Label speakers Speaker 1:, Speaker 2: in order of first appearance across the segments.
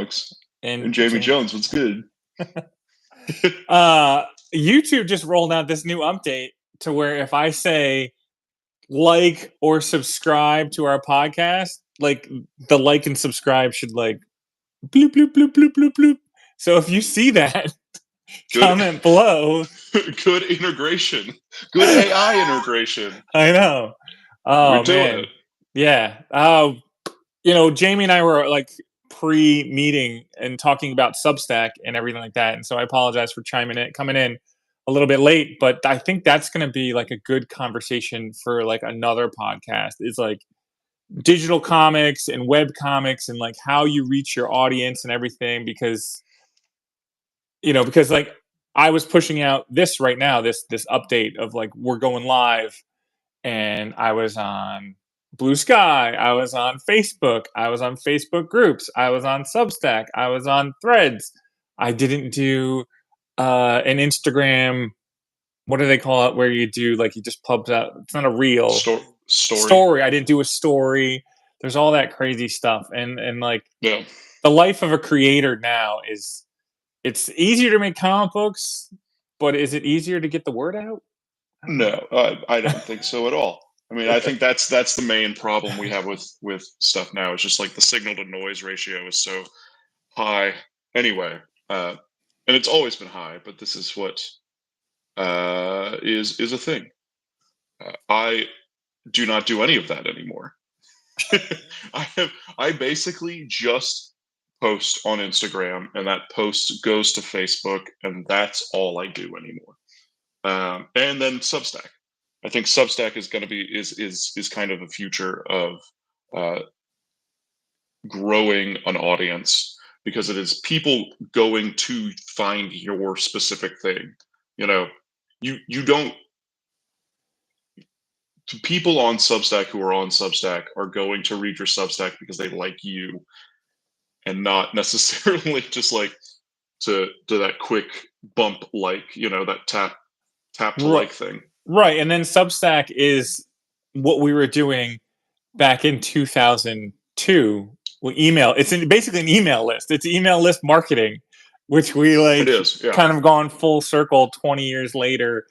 Speaker 1: Comics. And Jamie Jones, what's good?
Speaker 2: YouTube just rolled out this new update to where if I say like or subscribe to our podcast, like the like and subscribe should like bloop bloop bloop bloop bloop bloop. So if you see that, comment below.
Speaker 1: Good integration. Good AI integration.
Speaker 2: I know. Oh,
Speaker 1: we're doing
Speaker 2: man.
Speaker 1: it.
Speaker 2: Yeah. Jamie and I were like pre-meeting and talking about Substack and everything like that. And so I apologize for coming in a little bit late, but I think that's going to be like a good conversation for like another podcast. It's like digital comics and web comics and like how you reach your audience and everything, because like I was pushing out this right now, this update of like, we're going live, and I was on Blue Sky, I was on Facebook, I was on Facebook groups, I was on Substack, I was on Threads. I didn't do an Instagram, what do they call it, where you do like, you just pubs out, it's not a reel story. I didn't do a story. There's all that crazy stuff, and like the life of a creator now is, it's easier to make comic books, but is it easier to get the word out?
Speaker 1: No, I don't think so at all. I mean, I think that's the main problem we have with stuff now. It's just like the signal to noise ratio is so high anyway, and it's always been high. But this is what is a thing. I do not do any of that anymore. I basically just post on Instagram, and that post goes to Facebook, and that's all I do anymore. And then Substack. I think Substack is going to be is kind of the future of growing an audience, because it is people going to find your specific thing. You don't. People on Substack who are on Substack are going to read your Substack because they like you, and not necessarily just like to that quick bump, like that tap to like thing.
Speaker 2: Right. And then Substack is what we were doing back in 2002 with email. It's basically an email list. It's email list marketing, which we like
Speaker 1: it is, yeah.
Speaker 2: kind of gone full circle 20 years later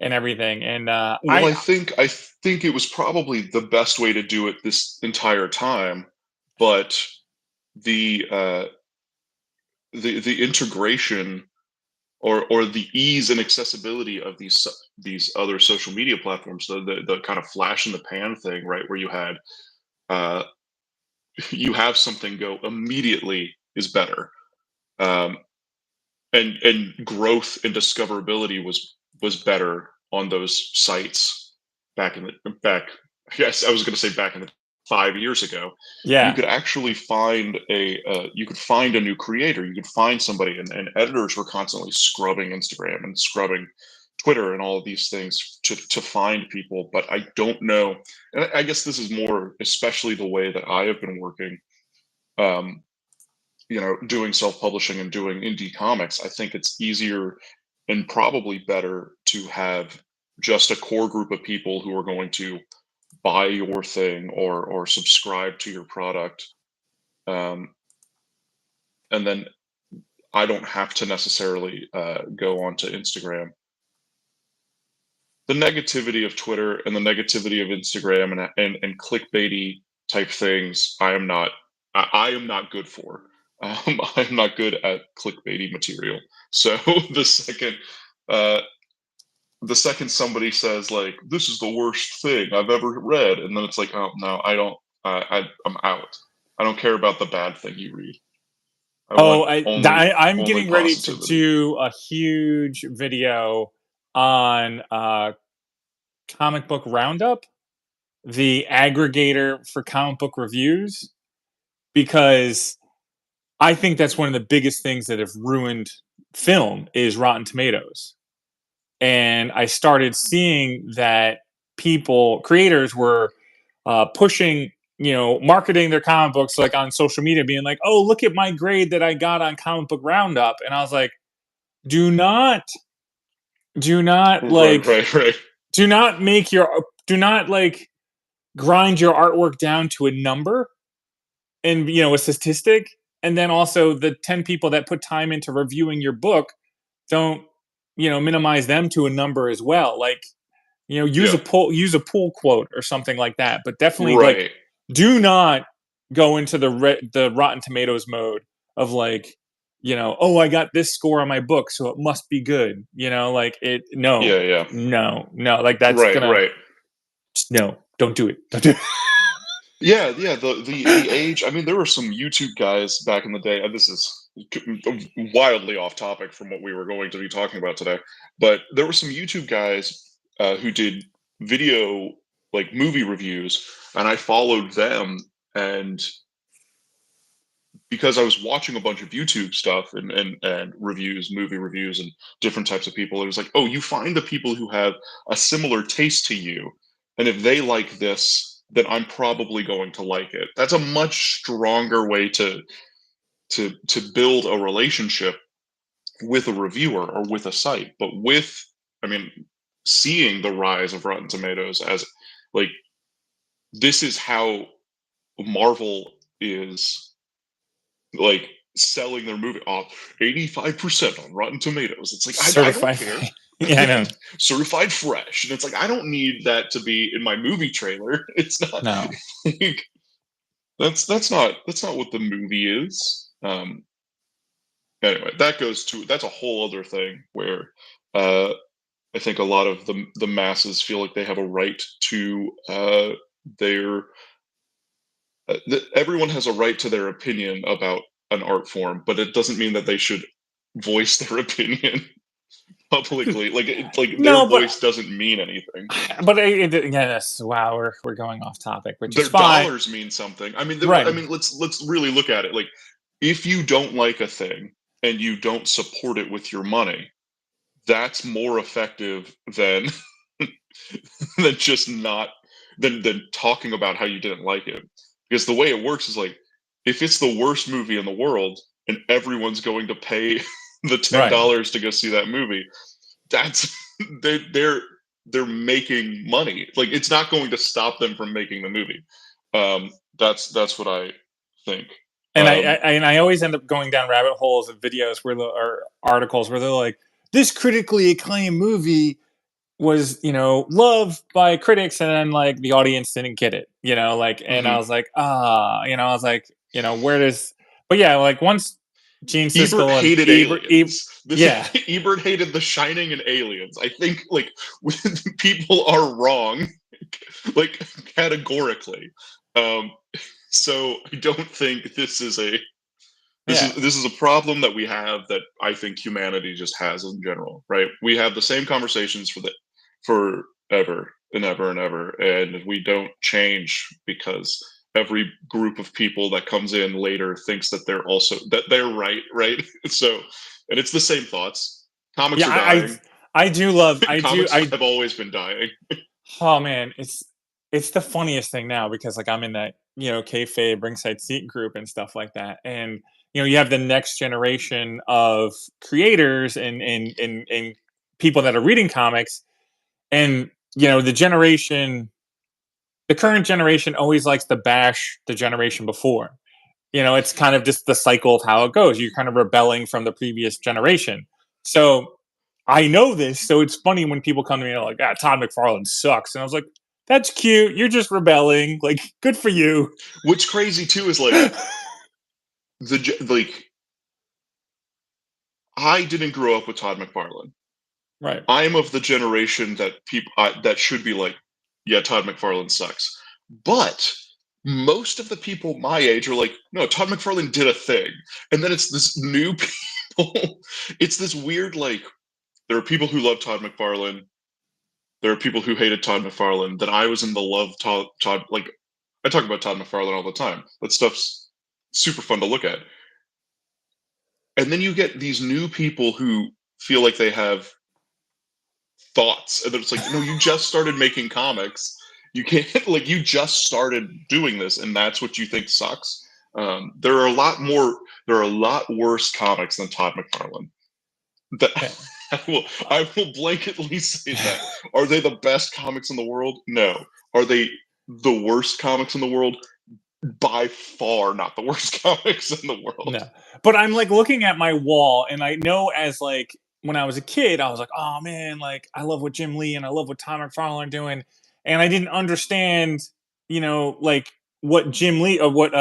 Speaker 2: and everything. And
Speaker 1: I think it was probably the best way to do it this entire time, but the integration or the ease and accessibility of these other social media platforms, the kind of flash in the pan thing, right, where you had you have something go immediately is better, and growth and discoverability was better on those sites back. Yes, I was going to say back in the 5 years ago.
Speaker 2: Yeah,
Speaker 1: you could actually find a new creator. You could find somebody, and editors were constantly scrubbing Instagram and scrubbing Twitter and all of these things to find people. But I don't know, and I guess this is more especially the way that I have been working, doing self-publishing and doing indie comics. I think it's easier and probably better to have just a core group of people who are going to buy your thing or subscribe to your product, and then I don't have to necessarily go onto Instagram. The negativity of Twitter and the negativity of Instagram and clickbaity type things, I am not good for. I'm not good at clickbaity material. So the second somebody says like, this is the worst thing I've ever read, and then it's like, oh no, I don't. I'm out. I don't care about the bad thing you read.
Speaker 2: I'm getting ready to do a huge video on Comic Book Roundup, the aggregator for comic book reviews, because I think that's one of the biggest things that have ruined film is Rotten Tomatoes. And I started seeing that creators were pushing, marketing their comic books like on social media, being like, oh, look at my grade that I got on Comic Book Roundup. And I was like, do not like,
Speaker 1: right.
Speaker 2: do not like grind your artwork down to a number and, a statistic and then also the 10 people that put time into reviewing your book, don't, minimize them to a number as well. Like, use
Speaker 1: Yeah.
Speaker 2: a pull quote or something like that. But definitely, like,
Speaker 1: Right.
Speaker 2: do not go into the Rotten Tomatoes mode of like, oh, I got this score on my book, so it must be good. Like it. No,
Speaker 1: Yeah, yeah.
Speaker 2: no. Like that's
Speaker 1: Right,
Speaker 2: gonna
Speaker 1: right.
Speaker 2: no. Don't do it. Don't do it.
Speaker 1: Yeah, yeah. The age. I mean, there were some YouTube guys back in the day. And this is wildly off topic from what we were going to be talking about today. But there were some YouTube guys who did video, like movie reviews, and I followed them. And because I was watching a bunch of YouTube stuff and reviews, movie reviews, and different types of people, it was like, oh, you find the people who have a similar taste to you, and if they like this, then I'm probably going to like it. That's a much stronger way to build a relationship with a reviewer or with a site. But I mean, seeing the rise of Rotten Tomatoes as like this is how Marvel is like selling their movie off 85% on Rotten Tomatoes. It's like I don't
Speaker 2: Certified.
Speaker 1: care.
Speaker 2: Yeah, I know.
Speaker 1: Certified fresh. And it's like I don't need that to be in my movie trailer. It's not
Speaker 2: No.
Speaker 1: like, that's not what the movie is. Anyway, that's a whole other thing where I think a lot of the masses feel like they have a right to their everyone has a right to their opinion about an art form, but it doesn't mean that they should voice their opinion publicly. Like their
Speaker 2: No, but
Speaker 1: voice doesn't mean anything.
Speaker 2: yes. Wow, we're going off topic, which is
Speaker 1: Their
Speaker 2: fine.
Speaker 1: dollars mean something. I mean,
Speaker 2: Right.
Speaker 1: let's really look at it. Like, if you don't like a thing and you don't support it with your money, that's more effective than than just not than talking about how you didn't like it. Because the way it works is like if it's the worst movie in the world and everyone's going to pay the
Speaker 2: Right.
Speaker 1: $10 to go see that movie, that's they're making money. Like it's not going to stop them from making the movie. That's what I think.
Speaker 2: And I always end up going down rabbit holes of videos or articles where they're like, this critically acclaimed movie was, loved by critics, and then like the audience didn't get it, like, and I
Speaker 1: Mhm.
Speaker 2: was like, I was like, where does, but yeah, like once Gene
Speaker 1: Ebert
Speaker 2: Siskel and
Speaker 1: hated Aliens.
Speaker 2: yeah,
Speaker 1: Ebert hated The Shining and Aliens. I think like people are wrong, like categorically. Um, so I don't think this is
Speaker 2: yeah,
Speaker 1: a problem that we have that I think humanity just has in general, right? We have the same conversations forever and ever and ever, and we don't change because every group of people that comes in later thinks that they're right? So, and it's the same thoughts. Comics
Speaker 2: yeah.
Speaker 1: are dying.
Speaker 2: I do love,
Speaker 1: Comics have always been dying.
Speaker 2: oh man, it's the funniest thing now because like I'm in that kayfabe ringside seat group and stuff like that, and you have the next generation of creators and people that are reading comics, and the current generation always likes to bash the generation before. It's kind of just the cycle of how it goes. You're kind of rebelling from the previous generation. So I know this, so it's funny when people come to me and are like, Todd McFarlane sucks. And I was like, that's cute. You're just rebelling. Like, good for you.
Speaker 1: What's crazy too is like like I didn't grow up with Todd McFarlane.
Speaker 2: Right.
Speaker 1: I'm of the generation that that should be like, yeah, Todd McFarlane sucks. But most of the people my age are like, no, Todd McFarlane did a thing. And then it's this new people. It's this weird, like, there are people who love Todd McFarlane. There are people who hated Todd McFarlane. That I was in the love Todd. Like, I talk about Todd McFarlane all the time. That stuff's super fun to look at. And then you get these new people who feel like they have thoughts, and then it's like, no, you just started making comics. You can't like you just started doing this, and that's what you think sucks. There are a lot worse comics than Todd McFarlane. That
Speaker 2: Yeah.
Speaker 1: I will blanketly say that. Are they the best comics in the world? No. Are they the worst comics in the world? by far not the worst comics in the world.
Speaker 2: No. But I'm like looking at my wall, and I know as like when I was a kid, I was like, oh man, like I love what Jim Lee and I love what Tom McFarlane are doing. And I didn't understand, like what Jim Lee or what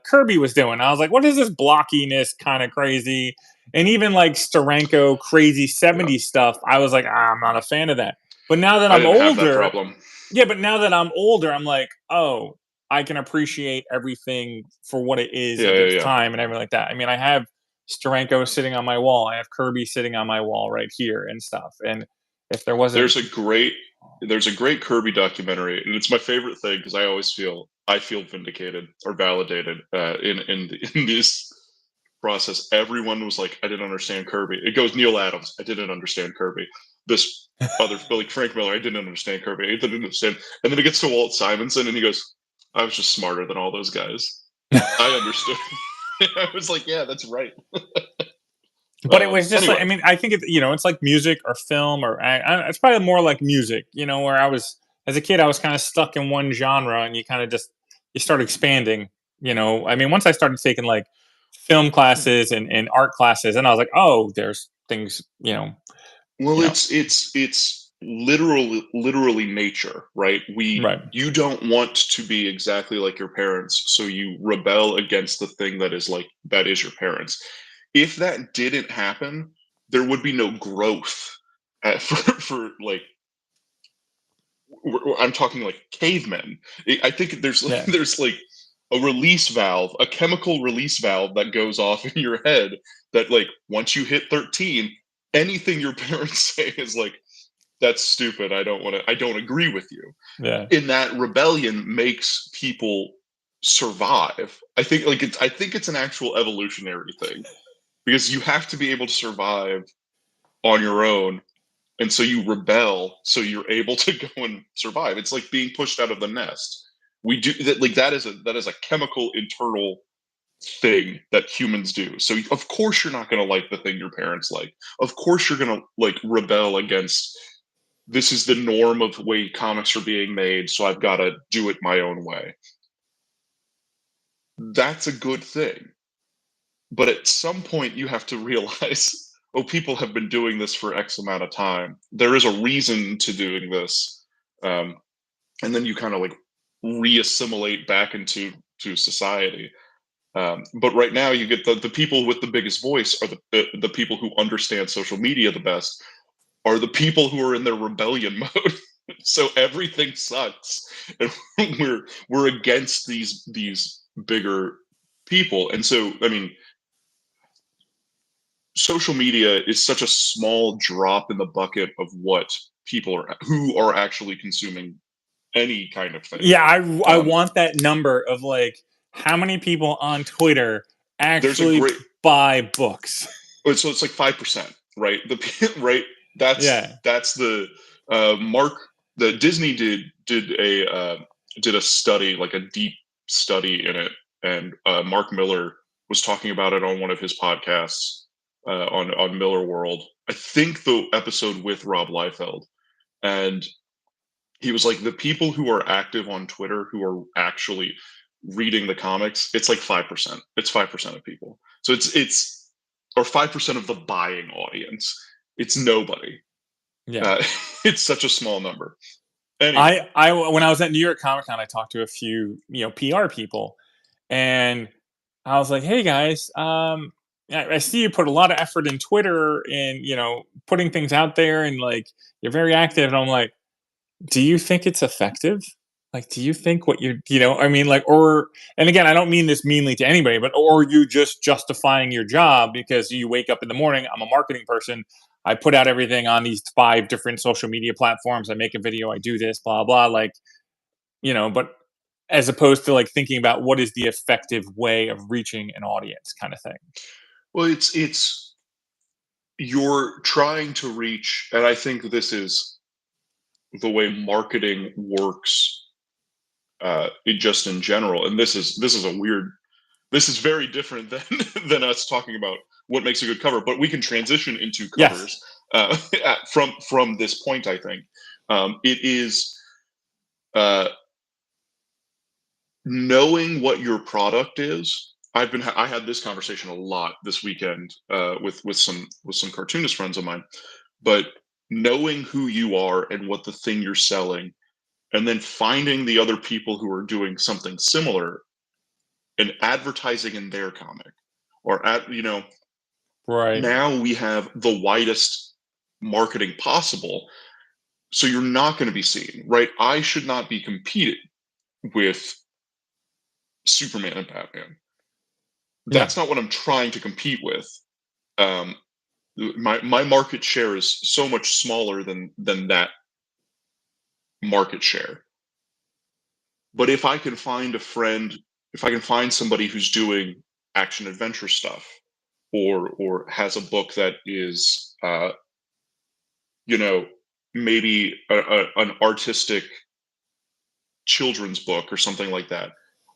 Speaker 2: Kirby was doing. I was like, what is this blockiness kind of crazy? And even like Steranko crazy
Speaker 1: Yeah.
Speaker 2: 70s stuff, I was like, I'm not a fan of that. But now that
Speaker 1: I
Speaker 2: I'm
Speaker 1: didn't have that
Speaker 2: older,
Speaker 1: problem.
Speaker 2: yeah, but now that I'm older, I'm like, oh, I can appreciate everything for what it is
Speaker 1: Yeah,
Speaker 2: of
Speaker 1: yeah,
Speaker 2: its
Speaker 1: yeah.
Speaker 2: time and everything like that. I mean, I have Steranko sitting on my wall. I have Kirby sitting on my wall right here and stuff. And if there wasn't,
Speaker 1: There's a great there's a great Kirby documentary, and it's my favorite thing because I feel vindicated or validated in this process. Everyone was like, I didn't understand Kirby. It goes Neil Adams, I didn't understand Kirby. This other like Frank Miller, I didn't understand Kirby. I didn't understand. And then it gets to Walt Simonson, and he goes, I was just smarter than all those guys. I understood. I was like, yeah, that's right.
Speaker 2: but it was just like,
Speaker 1: Anyway,
Speaker 2: I mean, I think it's like music or film or it's probably more like music, where I was, as a kid, I was kind of stuck in one genre and you kind of just, you start expanding, I mean, once I started taking like film classes and art classes, and I was like, oh, there's things,
Speaker 1: well,
Speaker 2: you know,
Speaker 1: it's literally nature, right?
Speaker 2: right.
Speaker 1: You don't want to be exactly like your parents, so you rebel against the thing that is your parents. If that didn't happen, there would be no growth for like I'm talking like cavemen. I think there's
Speaker 2: Yeah.
Speaker 1: there's like a release valve, a chemical release valve that goes off in your head that like once you hit 13, anything your parents say is like, that's stupid. I don't agree with you.
Speaker 2: Yeah.
Speaker 1: And that rebellion makes people survive. I think it's an actual evolutionary thing because you have to be able to survive on your own, and so you rebel so you're able to go and survive. It's like being pushed out of the nest. We do that, like that is a chemical internal thing that humans do. So of course you're not going to like the thing your parents like. Of course you're going to like rebel against, this is the norm of the way comics are being made, so I've got to do it my own way. That's a good thing. But at some point you have to realize, oh, people have been doing this for X amount of time. There is a reason to doing this. And then you kind of like re-assimilate back into society. But right now you get the people with the biggest voice are the people who understand social media the best, are the people who are in their rebellion mode. So everything sucks, and we're against these bigger people. And so I mean, social media is such a small drop in the bucket of what people are who are actually consuming any kind of thing.
Speaker 2: Yeah, I
Speaker 1: Um,
Speaker 2: want that number of like how many people on Twitter
Speaker 1: there's a
Speaker 2: actually
Speaker 1: great
Speaker 2: buy books.
Speaker 1: so it's like 5%, right? Right,
Speaker 2: Yeah.
Speaker 1: that's the Mark, the Disney did a study, like a deep study in it, and Mark Miller was talking about it on one of his podcasts on Miller World. I think the episode with Rob Liefeld, and he was like, the people who are active on Twitter who are actually reading the comics, it's like 5%. It's 5% of people. So it's or 5% of the buying audience. It's nobody.
Speaker 2: Yeah.
Speaker 1: It's such a small number. Anyway,
Speaker 2: I when I was at New York Comic Con, I talked to a few, PR people, and I was like, "Hey guys, I see you put a lot of effort in Twitter and putting things out there, and like you're very active." And I'm like, do you think it's effective? Like, do you think what I mean, like, or, and again, I don't mean this meanly to anybody, but, or you just justifying your job because you wake up in the morning, I'm a marketing person, I put out everything on these 5 different social media platforms, I make a video, I do this, blah, blah, like, but as opposed to like thinking about what is the effective way of reaching an audience kind of thing.
Speaker 1: well, it's you're trying to reach, and I think this is the way marketing works, just in general. And this is very different than than us talking about what makes a good cover, but we can transition into
Speaker 2: Yes.
Speaker 1: covers from this point. I think it is knowing what your product is. I had this conversation a lot this weekend with some cartoonist friends of mine, but knowing who you are and what the thing you're selling, and then finding the other people who are doing something similar and advertising in their comic, or
Speaker 2: Right.
Speaker 1: now we have the widest marketing possible, so you're not going to be seen, right? I should not be competing with Superman and Batman. That's not what I'm trying to compete with. um, my market share is so much smaller than that market share. But if I can find a friend, if I can find somebody who's doing action adventure stuff, or has a book that is maybe an artistic children's book or something like that,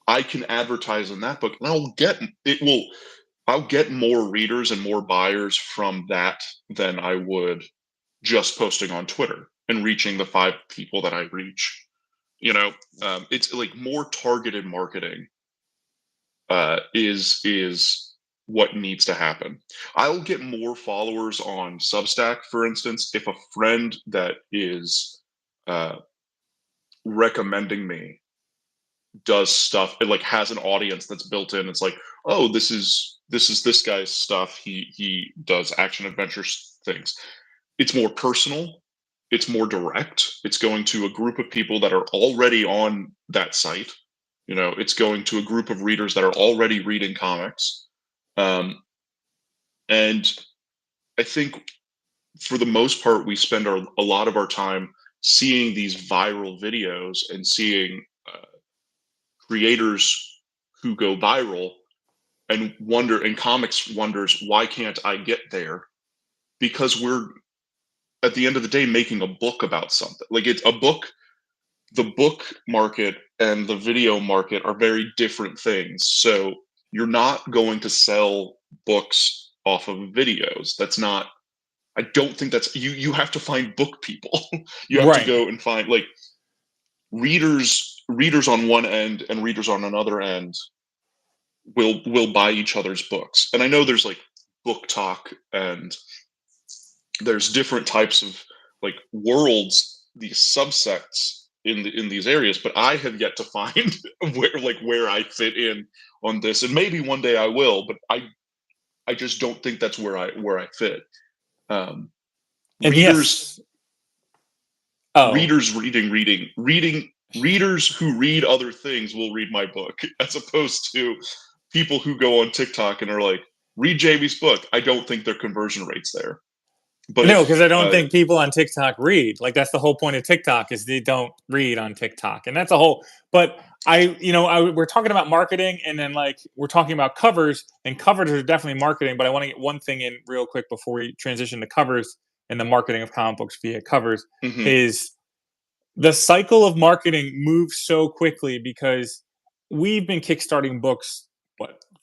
Speaker 1: I can advertise in that book, and I'll get more readers and more buyers from that than I would just posting on Twitter and reaching the 5 people that I reach. It's like more targeted marketing is what needs to happen. I'll get more followers on Substack, for instance, if a friend that is recommending me does stuff, it like has an audience that's built in. It's like, oh, this is this guy's stuff. He does action adventure things. It's more personal. It's more direct. It's going to a group of people that are already on that site. It's going to a group of readers that are already reading comics. And I think for the most part, we spend a lot of our time seeing these viral videos and seeing creators who go viral, and comics wonders, why can't I get there? Because we're, at the end of the day, making a book about something. Like, it's a book. The book market and the video market are very different things. So you're not going to sell books off of videos. That's not, I don't think that's, you have to find book people. You have to go and find, like, readers on one end and readers on another end will buy each other's books. And I know there's like book talk, and there's different types of like worlds, these subsects in these areas, but I have yet to find where I fit in on this. And maybe one day I will, but I just don't think that's where I fit.
Speaker 2: And
Speaker 1: readers
Speaker 2: yes.
Speaker 1: Readers who read other things will read my book, as opposed to people who go on TikTok and are like, read Jamie's book. I don't think their conversion rate's there. But
Speaker 2: no, because I don't think people on TikTok read. Like, that's the whole point of TikTok, is they don't read on TikTok, and that's a whole. But we're talking about marketing, and then like we're talking about covers, and covers are definitely marketing. But I want to get one thing in real quick before we transition to covers and the marketing of comic books via covers.
Speaker 1: Mm-hmm.
Speaker 2: Is the cycle of marketing moves so quickly, because we've been kickstarting books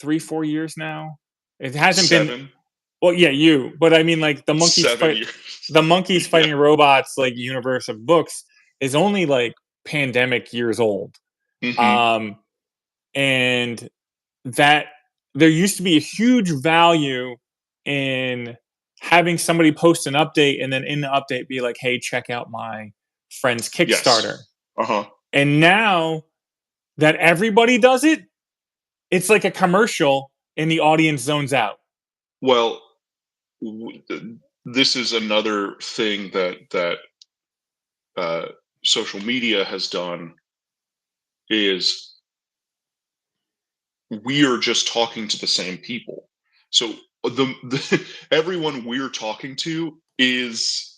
Speaker 2: 3-4 years now. It hasn't
Speaker 1: 7.
Speaker 2: been. Well, yeah, but I mean, like, the monkeys fighting robots, like, universe of books is only like pandemic years old.
Speaker 1: Mm-hmm.
Speaker 2: And that there used to be a huge value in having somebody post an update, and then in the update be like, hey, check out my friend's Kickstarter.
Speaker 1: Yes. Uh-huh.
Speaker 2: And now that everybody does it, it's like a commercial and the audience zones out.
Speaker 1: Well, this is another thing that social media has done, is we are just talking to the same people. So everyone we're talking to is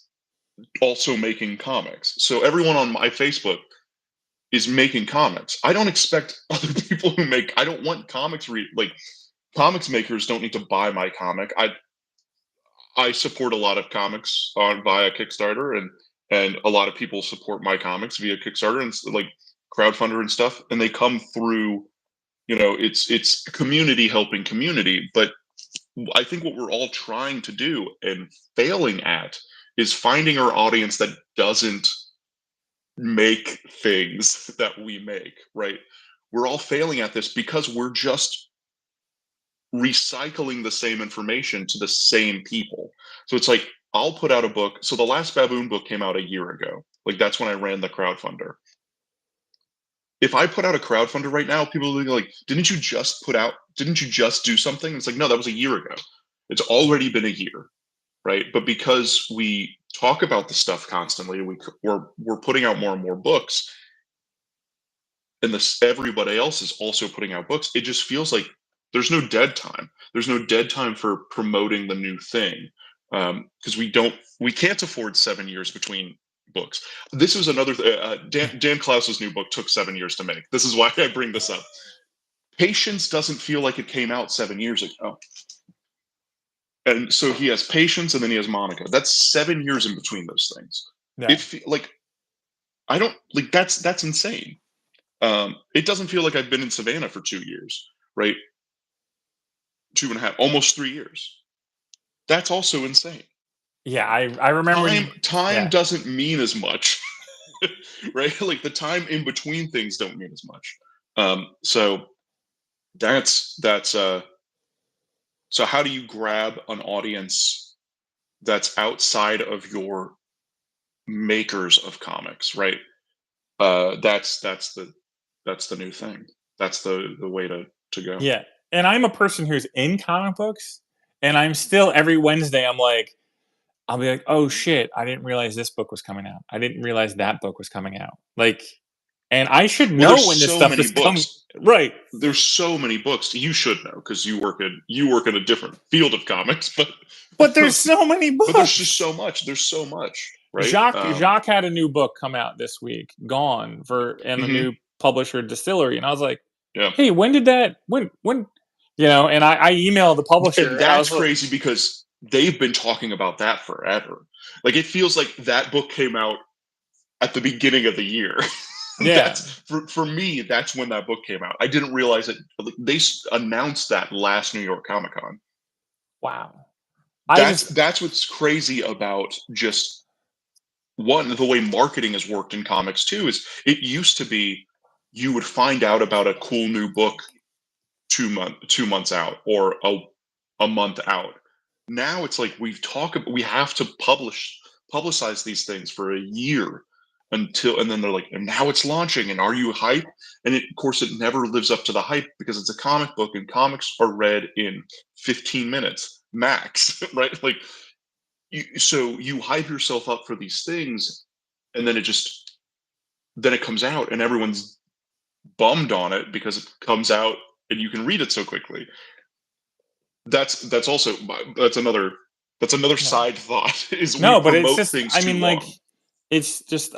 Speaker 1: also making comics. So everyone on my Facebook is making comics. I don't expect other people I don't want comics comics makers don't need to buy my comic. I support a lot of comics via Kickstarter, and a lot of people support my comics via Kickstarter and like crowdfunder and stuff, and they come through, it's community helping community. But I think what we're all trying to do and failing at is finding our audience that doesn't make things that we make, right? we're all failing at this because we're just recycling the same information to the same people. So it's like, I'll put out a book. So the last Baboon book came out a year ago. Like, that's when I ran the crowdfunder. If I put out a crowdfunder right now, people will be like, didn't you just do something? It's like, no, that was a year ago. It's already been a year, right? But because we talk about the stuff constantly, we're putting out more and more books, and everybody else is also putting out books. It just feels like there's no dead time. There's no dead time for promoting the new thing, because we can't afford 7 years between books. This was another Dan Klaus's new book took 7 years to make. This is why I bring this up. Patience doesn't feel like it came out 7 years ago. And so he has Patience, and then he has Monica. That's 7 years in between those things.
Speaker 2: Yeah.
Speaker 1: That's insane. It doesn't feel like I've been in Savannah for 2 years, right? 2.5, almost 3 years. That's also insane.
Speaker 2: Yeah, I remember
Speaker 1: time doesn't mean as much, right? Like, the time in between things don't mean as much. So so how do you grab an audience that's outside of your makers of comics, right? That's the new thing. That's the way to go.
Speaker 2: Yeah. And I'm a person who's in comic books, and I'm still, every Wednesday, I'll be like, oh shit, I didn't realize this book was coming out. I didn't realize that book was coming out. Like, and I should know when this stuff is coming. Right.
Speaker 1: There's so many books. You should know, because you work in a different field of comics,
Speaker 2: but there's so many books.
Speaker 1: But there's just so much. There's so much, right?
Speaker 2: Jacques had a new book come out this week, Gone, and a new publisher, Distillery, and I was like, hey, when did that? When? And I emailed the publisher.
Speaker 1: And that's crazy, because they've been talking about that forever. Like, it feels like that book came out at the beginning of the year.
Speaker 2: Yeah.
Speaker 1: For me, that's when that book came out. I didn't realize it. They announced that last New York Comic Con.
Speaker 2: Wow.
Speaker 1: That's what's crazy about just the way marketing has worked in comics too. Is it used to be you would find out about a cool new book 2 months out, or a month out. Now it's like we have to publicize these things for a year and then they're like, and now it's launching, and are you hype? And of course it never lives up to the hype, because it's a comic book, and comics are read in 15 minutes max, right? Like, so you hype yourself up for these things, and then it comes out, and everyone's bummed on it because it comes out and you can read it so quickly. That's another side thought.
Speaker 2: But it's just, it's just,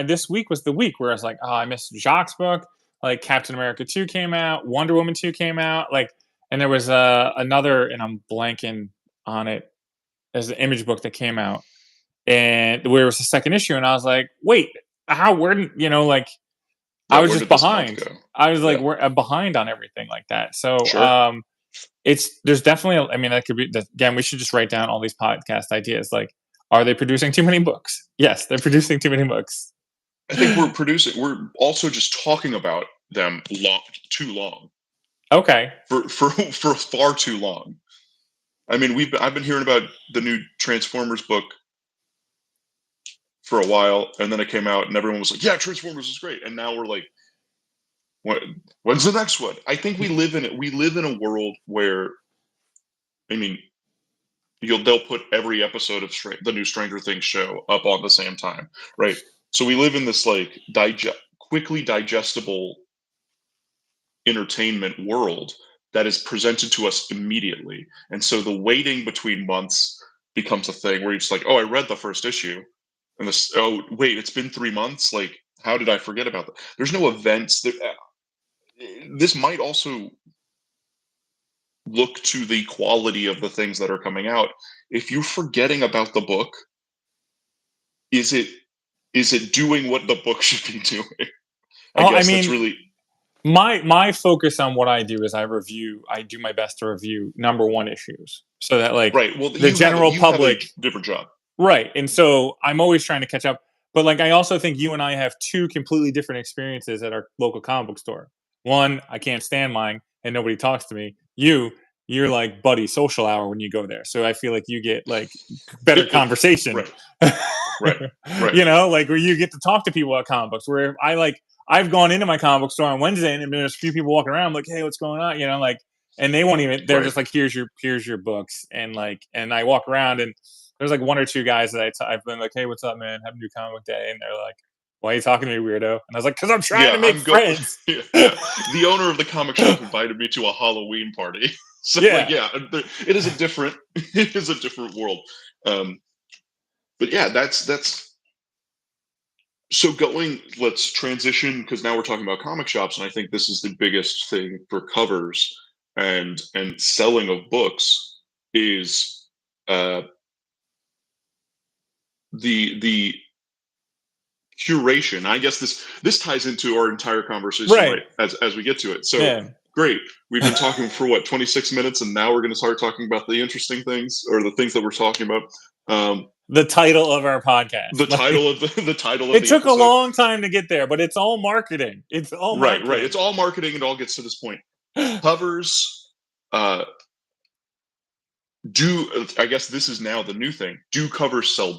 Speaker 2: this week was the week where I was like, oh, I missed Jacques' book. Like, Captain America 2 came out, Wonder Woman 2 came out, and there was another, and I'm blanking on it, as an Image book that came out, and where it was the second issue, and I was like, wait, where didn't, I was just behind. I was like, we're behind on everything like that. So,
Speaker 1: sure.
Speaker 2: There's definitely, that could be, again, we should just write down all these podcast ideas. Like, are they producing too many books? Yes, they're producing too many books.
Speaker 1: I think we're also just talking about them too long.
Speaker 2: Okay.
Speaker 1: For far too long. I've been hearing about the new Transformers book for a while, and then it came out and everyone was like, yeah, Transformers is great. And now we're like, when's the next one? I think we live in a world where, they'll put every episode of the new Stranger Things show up on the same time, right? So we live in this like quickly digestible entertainment world that is presented to us immediately. And so the waiting between months becomes a thing where you're just like, oh, I read the first issue, and wait, it's been 3 months. Like, how did I forget about that? There's no events. This might also look to the quality of the things that are coming out. If you're forgetting about the book, is it doing what the book should be doing? That's really
Speaker 2: my focus on what I do is I do my best to review number one issues, so that
Speaker 1: right. Well,
Speaker 2: the general public
Speaker 1: have a different job,
Speaker 2: right? And so I'm always trying to catch up. But I also think you and I have two completely different experiences at our local comic book store. One, I can't stand lying, and nobody talks to me. You're like buddy social hour when you go there, so I feel like you get like better conversation.
Speaker 1: Right. Right. Right.
Speaker 2: You know, like where you get to talk to people about comic books. Where I've gone into my comic book store on Wednesday and there's a few people walking around. I'm like, hey, what's going on? You know, like, and they won't even. They're
Speaker 1: Right.
Speaker 2: just like, here's your books, and like, and I walk around and there's like one or two guys that I've been like, hey, what's up, man? Have a new comic book day, and they're like, why are you talking to me, weirdo? And I was like, because I'm trying to make friends.
Speaker 1: Yeah. The owner of the comic shop invited me to a Halloween party. So
Speaker 2: Yeah.
Speaker 1: It is a different world. But yeah, that's so let's transition, because now we're talking about comic shops, and I think this is the biggest thing for covers and selling of books is the curation. I guess this ties into our entire conversation, right, as we get to it. So great. We've been talking for 26 minutes, and now we're going to start talking about the interesting things, or the things that we're talking about.
Speaker 2: The title of our podcast.
Speaker 1: The title of the title of
Speaker 2: it
Speaker 1: the
Speaker 2: took
Speaker 1: episode.
Speaker 2: a long time to get there, but it's all marketing. It's all marketing.
Speaker 1: Right. It's all marketing. It all gets to this point. Covers. I guess this is now the new thing. Do covers sell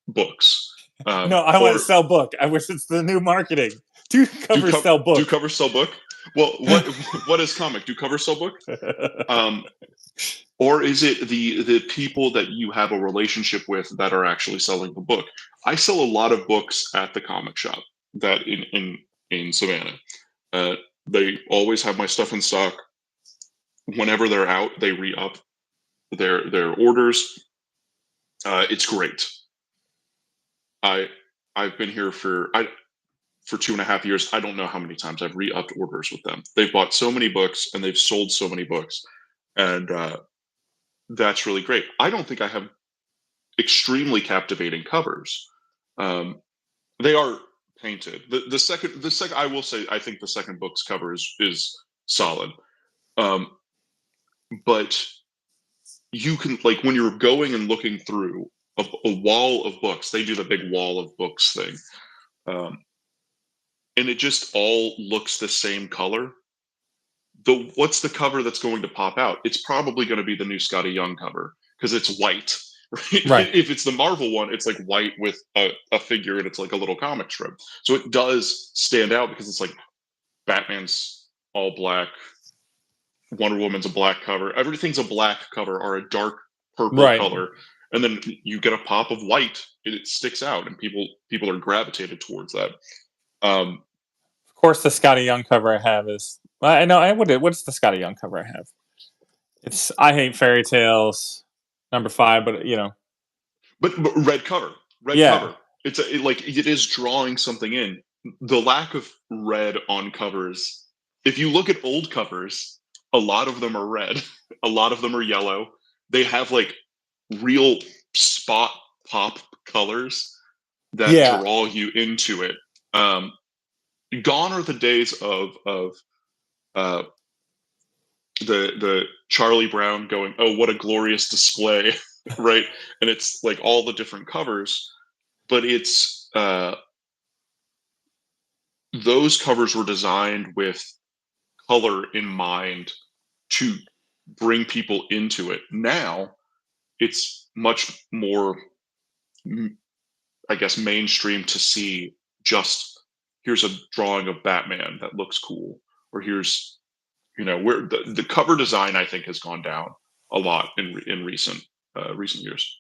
Speaker 1: books?
Speaker 2: No, I want to sell book. I wish it's the new marketing. Do covers sell book?
Speaker 1: Do covers sell book? Well, what is comic? Do covers sell book? Or is it the people that you have a relationship with that are actually selling the book? I sell a lot of books at the comic shop that in Savannah. They always have my stuff in stock. Whenever they're out, they re-up their orders. It's great. I've been here for 2.5 years. I don't know how many times I've re-upped orders with them. They've bought so many books and they've sold so many books, and that's really great. I don't think I have extremely captivating covers. They are painted. The second I will say, I think the second book's cover is solid. But you can, like, when you're going and looking through a wall of books, they do the big wall of books thing. And it just all looks the same color. What's the cover that's going to pop out? It's probably going to be the new Scotty Young cover, because it's white. Right? If it's the Marvel one, it's like white with a figure, and it's like a little comic strip. So it does stand out because it's like Batman's all black, Wonder Woman's a black cover, everything's a black cover or a dark purple color, and then you get a pop of white, it sticks out, and people are gravitated towards that.
Speaker 2: Of course, the Scotty Young cover I have is, I know, what's the Scotty Young cover I have? It's I Hate Fairy Tales #5, but you know,
Speaker 1: but red cover. It's it is drawing something in. The lack of red on covers, if you look at old covers, a lot of them are red, a lot of them are yellow. They have like real spot pop colors that draw you into it. Gone are the days of the Charlie Brown going, oh, what a glorious display, right? And it's like all the different covers, but it's those covers were designed with color in mind to bring people into it. Now it's much more, I guess, mainstream to see just, here's a drawing of Batman that looks cool, or here's, where the cover design, I think, has gone down a lot in recent years.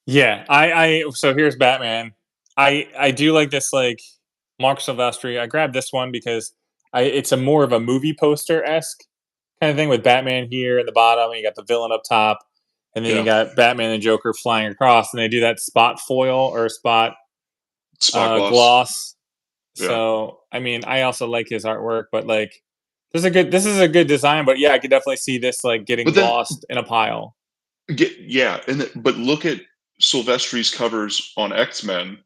Speaker 2: Yeah, so here's Batman. I do like this, like, Mark Silvestri. I grabbed this one because it's a more of a movie poster-esque kind of thing, with Batman here at the bottom, and you got the villain up top, and then you got Batman and Joker flying across, and they do that spot foil or spot gloss. So I mean, I also like his artwork, but like, this is a good design. But yeah, I could definitely see this like getting lost in a pile.
Speaker 1: But look at Silvestri's covers on X-Men,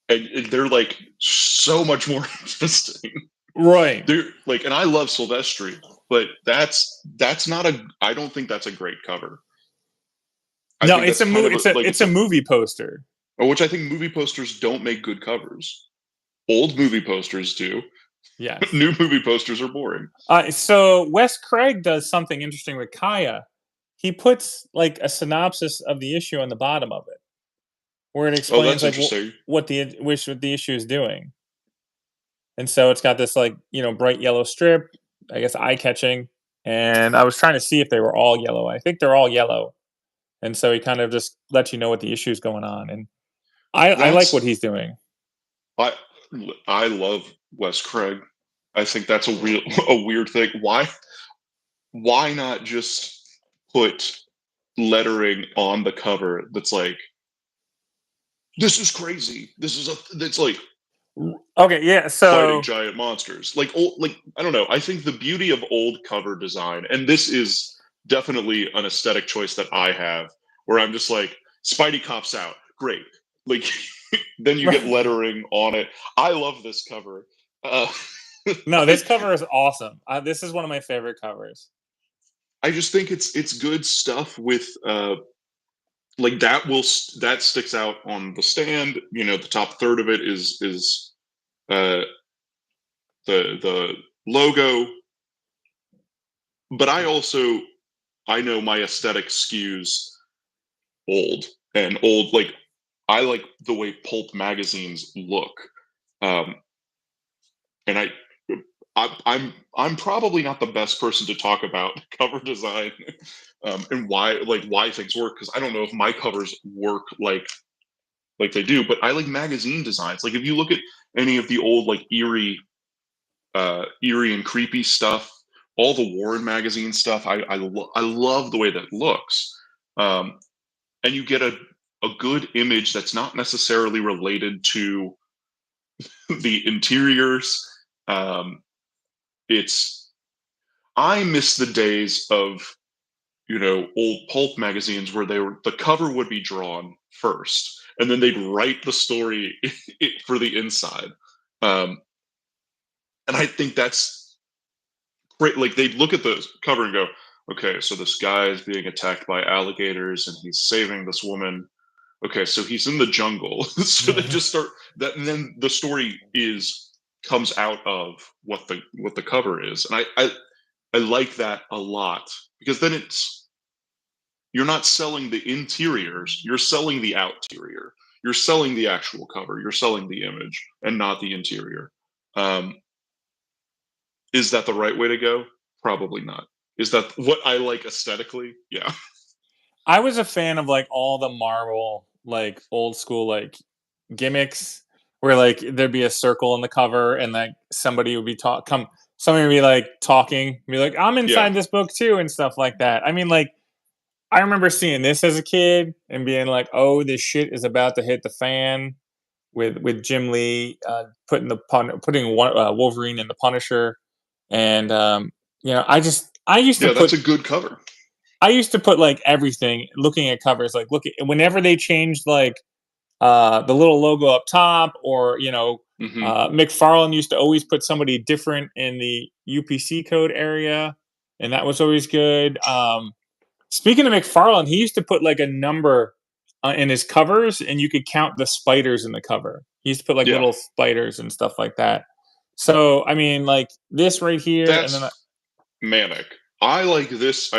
Speaker 1: and they're like so much more interesting.
Speaker 2: Right.
Speaker 1: They're like, and I love Silvestri, but that's not I don't think that's a great cover.
Speaker 2: No, it's a movie. It's a movie poster.
Speaker 1: Which I think movie posters don't make good covers. Old movie posters do.
Speaker 2: Yes.
Speaker 1: New movie posters are boring.
Speaker 2: So Wes Craig does something interesting with Kaya. He puts like a synopsis of the issue on the bottom of it, where it
Speaker 1: Oh,
Speaker 2: explains
Speaker 1: that's
Speaker 2: like
Speaker 1: interesting.
Speaker 2: what the issue is doing. And so it's got this like bright yellow strip, I guess eye catching. And I was trying to see if they were all yellow. I think they're all yellow. And so he kind of just lets you know what the issue is going on. And I like what
Speaker 1: That's
Speaker 2: he's doing.
Speaker 1: I I love Wes Craig. I think that's a real a weird thing. Why not just put lettering on the cover that's like, this is crazy. This is that's like
Speaker 2: Okay, yeah.
Speaker 1: fighting
Speaker 2: So
Speaker 1: giant monsters. Like old, like I don't know. I think the beauty of old cover design, and this is definitely an aesthetic choice that I have, where I'm just like, Spidey cops out, great. Like then you get lettering on it. I love this cover. Uh,
Speaker 2: no,
Speaker 1: I
Speaker 2: this cover is awesome. This is one of my favorite covers.
Speaker 1: I just think it's good stuff with like that sticks out on the stand. You know, the top third of it is uh, the logo, but I know my aesthetic skews old and old. Like I like the way pulp magazines look, um, and I'm probably not the best person to talk about cover design and why things work, because I don't know if my covers work like they do, but I like magazine designs. Like if you look at any of the old like eerie and creepy stuff, all the Warren magazine stuff, I love the way that looks, and you get a good image that's not necessarily related to the interiors. Um, it's I miss the days of old pulp magazines where the cover would be drawn first and then they'd write the story for the inside. Um, and I think that's great. Like they'd look at the cover and go, okay, so this guy is being attacked by alligators and he's saving this woman. Okay, so he's in the jungle. So they just start that, and then the story is comes out of what the cover is. And I like that a lot, because then you're not selling the interiors, you're selling the outerior. You're selling the actual cover, you're selling the image and not the interior. Um, is that the right way to go? Probably not. Is that what I like aesthetically? Yeah.
Speaker 2: I was a fan of like all the Marvel like old school like gimmicks where like there'd be a circle in the cover and like somebody would be somebody would be like talking, be like, I'm
Speaker 1: Yeah.
Speaker 2: inside this book too and stuff like that. I mean, like I remember seeing this as a kid and being like, oh, this shit is about to hit the fan with Jim Lee putting Wolverine in the Punisher, and I used to
Speaker 1: Yeah, that's
Speaker 2: put
Speaker 1: a good cover.
Speaker 2: like everything looking at covers, like look at whenever they changed like the little logo up top, or
Speaker 1: Hmm.
Speaker 2: McFarlane used to always put somebody different in the UPC code area, and that was always good. Speaking of McFarlane, he used to put like a number in his covers, and you could count the spiders in the cover. He used to put like
Speaker 1: Yeah,
Speaker 2: little spiders and stuff like that. So I mean, like this right here, and then
Speaker 1: that's manic. I like this.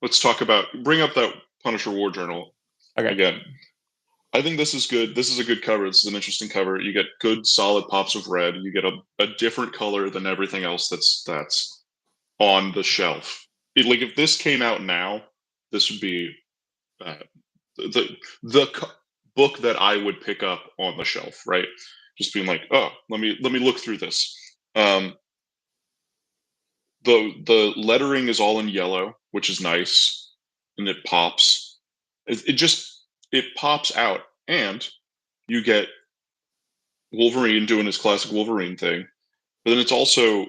Speaker 1: Let's talk about bring up that Punisher War Journal
Speaker 2: okay,
Speaker 1: again. I think this is good. This is a good cover. This is an interesting cover. You get good solid pops of red. You get a different color than everything else that's on the shelf. Like if this came out now, this would be uh, the book that I would pick up on the shelf, right? Just being like, oh, let me look through this. Um, the lettering is all in yellow, which is nice, and it pops. It pops out, and you get Wolverine doing his classic Wolverine thing. But then it's also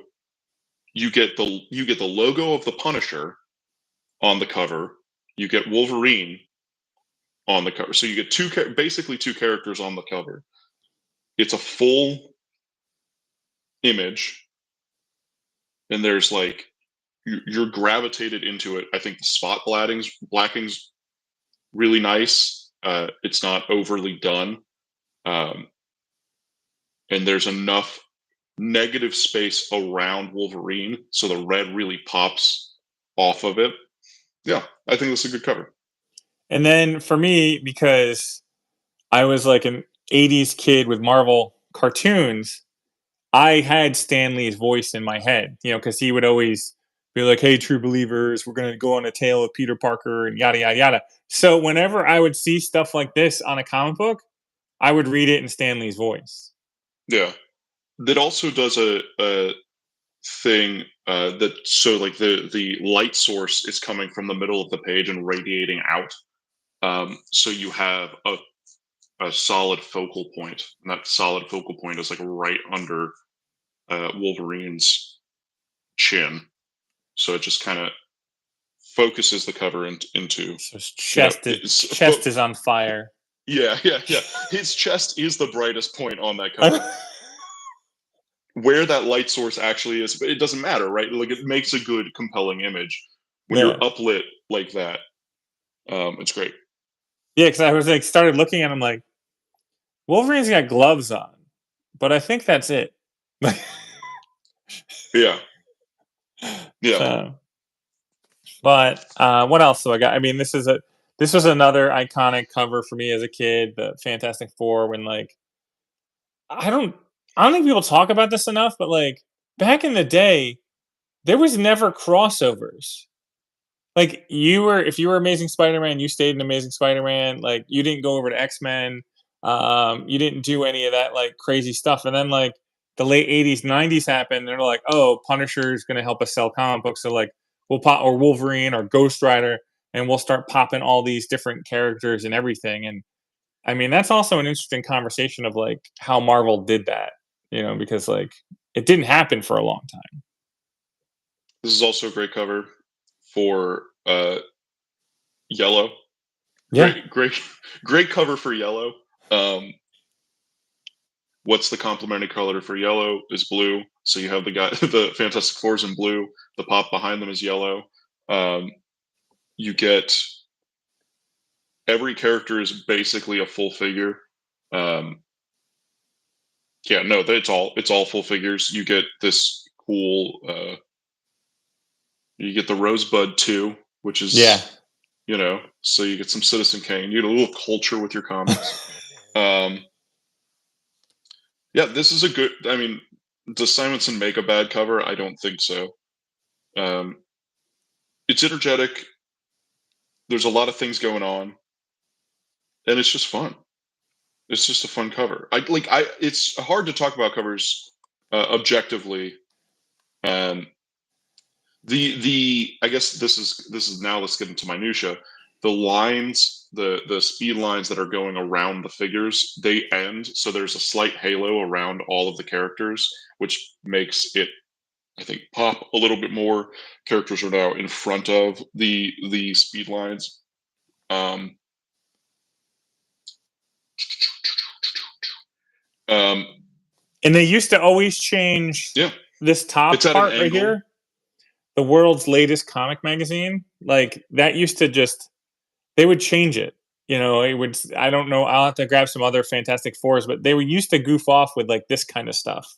Speaker 1: you get the logo of the Punisher on the cover. You get Wolverine on the cover, so you get basically two characters on the cover. It's a full image, and there's like you're gravitated into it. I think the spot blacking's really nice. It's not overly done. Um, and there's enough negative space around Wolverine, so the red really pops off of it. Yeah, I think that's a good cover.
Speaker 2: And then for me, because I was like an 80s kid with Marvel cartoons, I had Stan Lee's voice in my head, because he would always be like, "Hey, true believers, we're going to go on a tale of Peter Parker," and yada, yada, yada. So whenever I would see stuff like this on a comic book, I would read it in Stan Lee's voice.
Speaker 1: Yeah. That also does a thing that, so like the light source is coming from the middle of the page and radiating out. So you have a solid focal point, and that solid focal point is like right under Wolverine's chin. So it just kind of focuses the cover into
Speaker 2: So his chest is on fire.
Speaker 1: Yeah. His chest is the brightest point on that cover. Where that light source actually is, but it doesn't matter, right? Like, it makes a good, compelling image when you're uplit like that. It's great.
Speaker 2: Yeah, because I was like, started looking at him like, Wolverine's got gloves on, but I think that's it.
Speaker 1: Yeah.
Speaker 2: So, but what else do I got? I mean, this was another iconic cover for me as a kid, the Fantastic Four. When like, I don't think people talk about this enough, but like back in the day, there was never crossovers. Like if you were Amazing Spider-Man, you stayed in Amazing Spider-Man. Like you didn't go over to X-Men. You didn't do any of that like crazy stuff. And then like the late 80s, 90s happened, and they're like, oh, Punisher is gonna help us sell comic books. So like we'll pop, or Wolverine or Ghost Rider, and we'll start popping all these different characters and everything. And I mean, that's also an interesting conversation of like how Marvel did that, because like it didn't happen for a long time.
Speaker 1: This is also a great cover for Yellow.
Speaker 2: Yeah.
Speaker 1: Great cover for Yellow. What's the complementary color for Yellow is blue. So you have the Fantastic Four's in blue. The pop behind them is yellow. You get every character is basically a full figure. Yeah, no, it's all full figures. You get this cool. You get the Rosebud too, which is so you get some Citizen Kane. You get a little culture with your comics. Yeah, this is a good. I mean, does Simonson make a bad cover? I don't think so. It's energetic. There's a lot of things going on, and it's just fun. It's just a fun cover. It's hard to talk about covers objectively. I guess this is now, let's get into minutia. The lines, the speed lines that are going around the figures, they end, so there's a slight halo around all of the characters, which makes it, I think, pop a little bit more. Characters are now in front of the speed lines.
Speaker 2: And they used to always change this top part right here. The world's latest comic magazine, like that used to just, they would change it. It would, I don't know, I'll have to grab some other Fantastic Fours, but they were used to goof off with like this kind of stuff.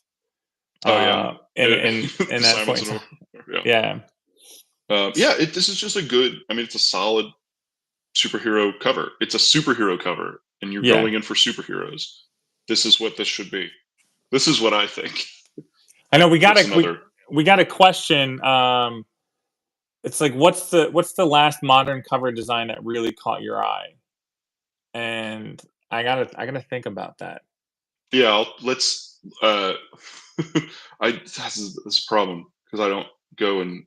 Speaker 2: And that point. Yeah.
Speaker 1: This is just a good, I mean, it's a solid superhero cover. It's a superhero cover, and you're going in for superheroes. This is what this should be. This is what I think.
Speaker 2: I know we got a question. It's like, what's the last modern cover design that really caught your eye? And I gotta think about that.
Speaker 1: Yeah, let's. This is a problem because I don't go and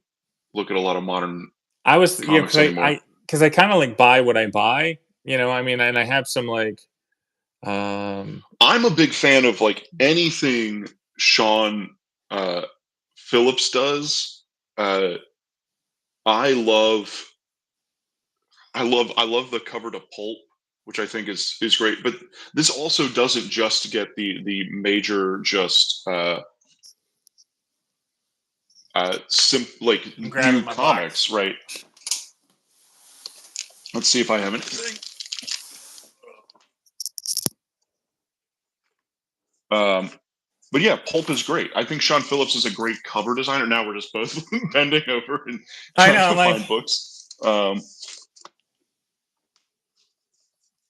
Speaker 1: look at a lot of modern.
Speaker 2: I was because I kind of like buy what I buy. I mean, and I have some like.
Speaker 1: I'm a big fan of like anything Sean Phillips does. I love the cover to Pulp, which I think is great. But this also doesn't just get the major new comics, right? Let's see if I have anything. But yeah, pulp is great. I think Sean Phillips is a great cover designer. Now we're just both bending over and
Speaker 2: I
Speaker 1: trying
Speaker 2: know,
Speaker 1: to
Speaker 2: like,
Speaker 1: find books.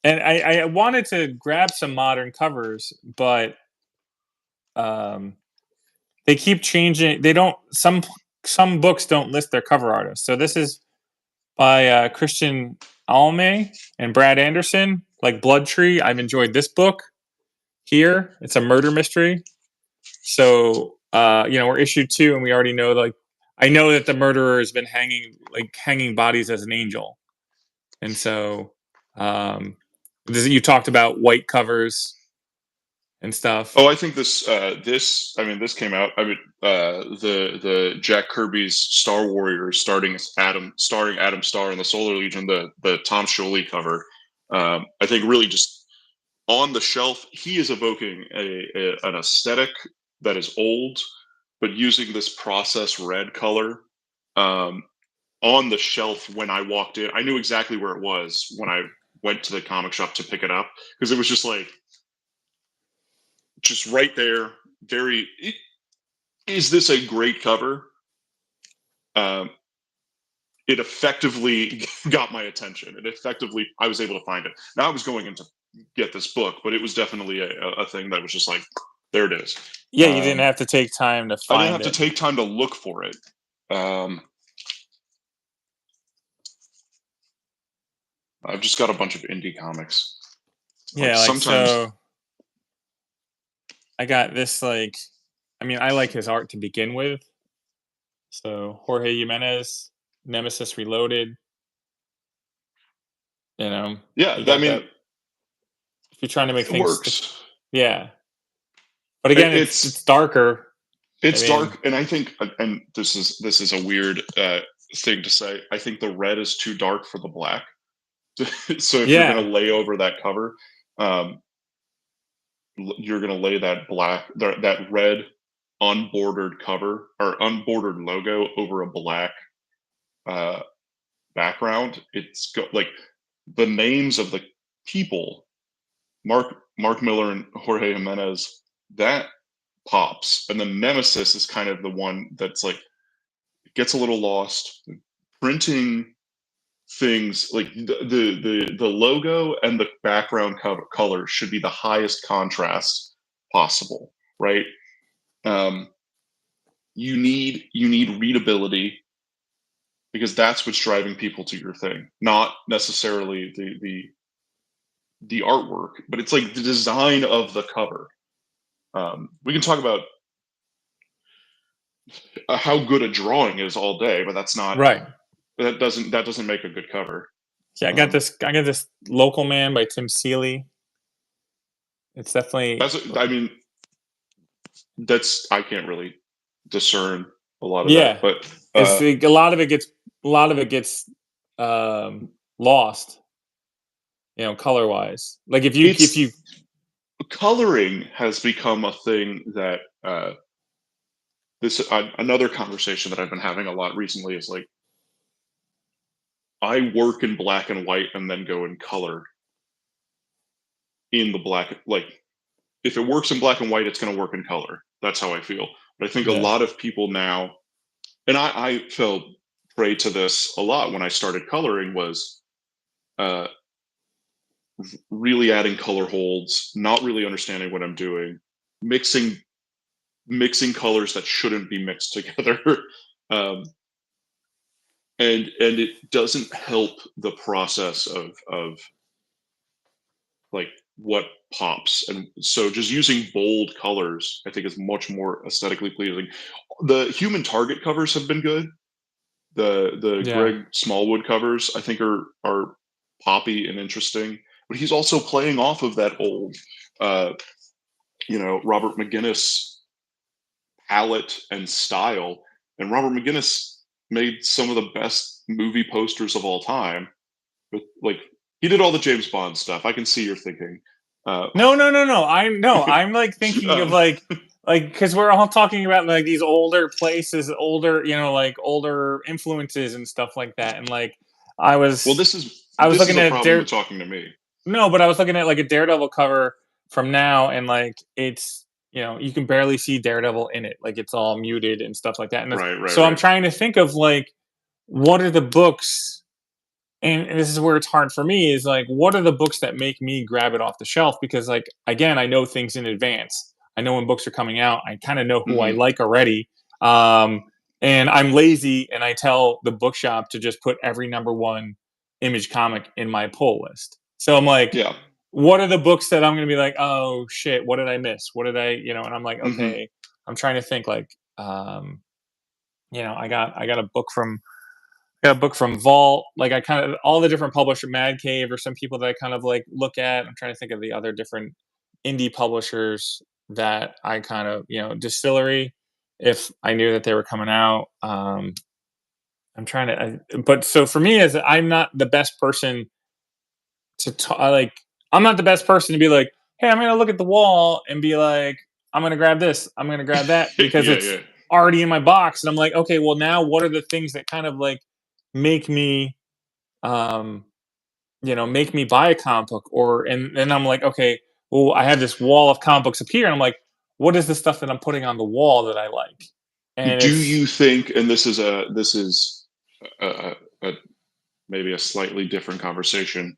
Speaker 2: and I wanted to grab some modern covers, but they keep changing. They don't. Some books don't list their cover artists. So this is by Christian Alme and Brad Anderson, like Blood Tree. I've enjoyed this book here. It's a murder mystery. So we're issue 2, and we already know, like, I know that the murderer has been hanging bodies as an angel, and so you talked about white covers and stuff.
Speaker 1: Oh, I think this came out. The Jack Kirby's Star Warriors starring Adam Starr in the Solar Legion, the Tom Scioli cover. I think really just on the shelf, he is evoking an aesthetic that is old, but using this process red color. On the shelf when I walked in, I knew exactly where it was when I went to the comic shop to pick it up, because it was just like, just right there. Is this a great cover? It effectively got my attention. I was able to find it. Now I was going in to get this book, but it was definitely a thing that was just like, there it is.
Speaker 2: Yeah, you didn't have to take time to find it.
Speaker 1: I didn't have to take time to look for it. I've just got a bunch of indie comics.
Speaker 2: Yeah, like sometimes. So I got this, like, I mean, I like his art to begin with. So Jorge Jimenez, Nemesis Reloaded.
Speaker 1: Yeah, I mean,
Speaker 2: that, if you're trying to make things
Speaker 1: works.
Speaker 2: Yeah. But again, it's darker.
Speaker 1: It's dark, and I think, and this is a weird thing to say, I think the red is too dark for the black. So if you're going to lay over that cover, you're going to lay that that red unbordered cover or unbordered logo over a black background. It's like the names of the people, Mark Miller and Jorge Jimenez, that pops. And then Nemesis is kind of the one that's like, it gets a little lost. Printing things like the logo and the background color should be the highest contrast possible, right? You need readability, because that's what's driving people to your thing, not necessarily the artwork, but it's like the design of the cover. We can talk about how good a drawing is all day, but that's not
Speaker 2: right.
Speaker 1: That doesn't make a good cover.
Speaker 2: Yeah, I got this Local Man by Tim Seeley. It's definitely.
Speaker 1: I can't really discern a lot of that, but
Speaker 2: a lot of it gets lost. Color wise, like if you
Speaker 1: coloring has become a thing that another conversation that I've been having a lot recently is like, I work in black and white and then go in color in the black. Like, if it works in black and white, it's going to work in color. That's how I feel. But I think a lot of people now, and I fell prey to this a lot when I started coloring, was really adding color holds, not really understanding what I'm doing, mixing colors that shouldn't be mixed together. And it doesn't help the process of like what pops. And so just using bold colors, I think, is much more aesthetically pleasing. The Human Target covers have been good. The Greg Smallwood covers, I think, are poppy and interesting. But he's also playing off of that old Robert McGinnis palette and style. And Robert McGinnis made some of the best movie posters of all time. But like, he did all the James Bond stuff. I can see you're thinking.
Speaker 2: No. I'm like thinking of like because we're all talking about like these older places, older influences and stuff like that. And like I was looking at
Speaker 1: talking to me.
Speaker 2: No, but I was looking at like a Daredevil cover from now, and like it's you can barely see Daredevil in it. Like, it's all muted and stuff like that. And
Speaker 1: Right.
Speaker 2: so I'm
Speaker 1: Right.
Speaker 2: trying to think of, like, what are the books, and this is where it's hard for me, is like, what are the books that make me grab it off the shelf? Because, like, again, I know things in advance. I know when books are coming out. I kind of know who I
Speaker 1: Hmm.
Speaker 2: like already. And I'm lazy, and I tell the bookshop to just put every #1 Image comic in my pull list. So I'm like,
Speaker 1: Yeah.
Speaker 2: what are the books that I'm going to be like, oh shit, what did I miss? What did and I'm like,
Speaker 1: Hmm.
Speaker 2: okay, I'm trying to think, like, I got a book from Vault. Like, I kind of, all the different publishers, Mad Cave, or some people that I kind of like look at. I'm trying to think of the other different indie publishers that I kind of, Distillery, if I knew that they were coming out. I'm trying to, but so for me, is I'm not the best person to talk. Like, I'm not the best person to be like, hey, I'm gonna look at the wall and be like, I'm gonna grab this, I'm gonna grab that, because
Speaker 1: Yeah.
Speaker 2: it's
Speaker 1: Yeah.
Speaker 2: already in my box. And I'm like, okay, well, now what are the things that kind of like make me um make me buy a comic book? Or and then I'm like, okay, well, I have this wall of comic books up here, and I'm like, what is the stuff that I'm putting on the wall that I like? And
Speaker 1: Do
Speaker 2: it's
Speaker 1: you think, and this is a, a maybe a slightly different conversation,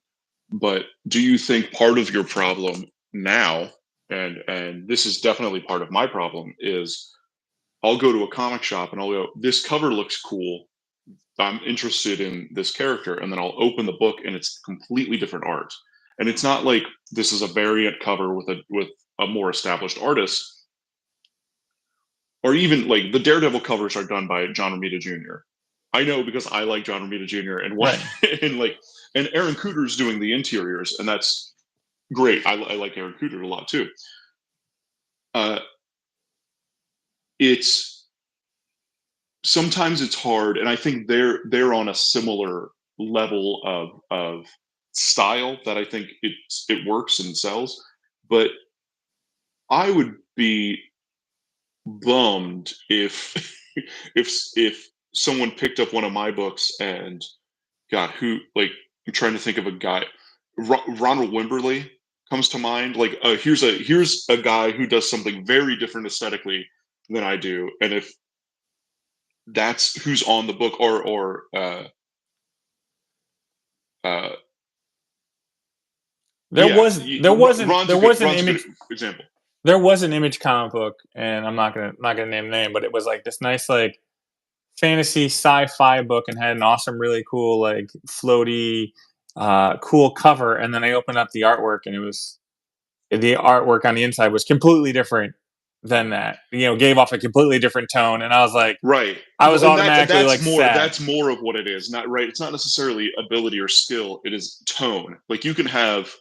Speaker 1: but do you think part of your problem now, and this is definitely part of my problem, is I'll go to a comic shop and I'll go, this cover looks cool, I'm interested in this character, and then I'll open the book and it's completely different art. And it's not like this is a variant cover with a more established artist, or even like the Daredevil covers are done by John Romita Jr. I know because I like John Romita Jr. and what
Speaker 2: right.
Speaker 1: and like and Aaron Cooter's doing the interiors, and that's great. I like Aaron Cooter a lot too. Uh, it's sometimes it's hard, and I think they're on a similar level of style that I think it works and sells. But I would be bummed if if someone picked up one of my books and God, who, like, I'm trying to think of a guy. Ronald Wimberly comes to mind. Like, here's a guy who does something very different aesthetically than I do, and if that's who's on the book, or uh,
Speaker 2: There
Speaker 1: yeah,
Speaker 2: was there wasn't
Speaker 1: Ron's
Speaker 2: there was an
Speaker 1: a good
Speaker 2: image
Speaker 1: example.
Speaker 2: there was an Image comic book, and I'm not gonna name the name, but it was like this nice, like, fantasy sci-fi book, and had an awesome, really cool, like, floaty, cool cover. And then I opened up the artwork, and the artwork on the inside was completely different than that. Gave off a completely different tone, and
Speaker 1: Right.
Speaker 2: I
Speaker 1: Well,
Speaker 2: was
Speaker 1: and
Speaker 2: automatically like sad.
Speaker 1: that's more of what it is. Not right. It's not necessarily ability or skill. It is tone. Like, you can have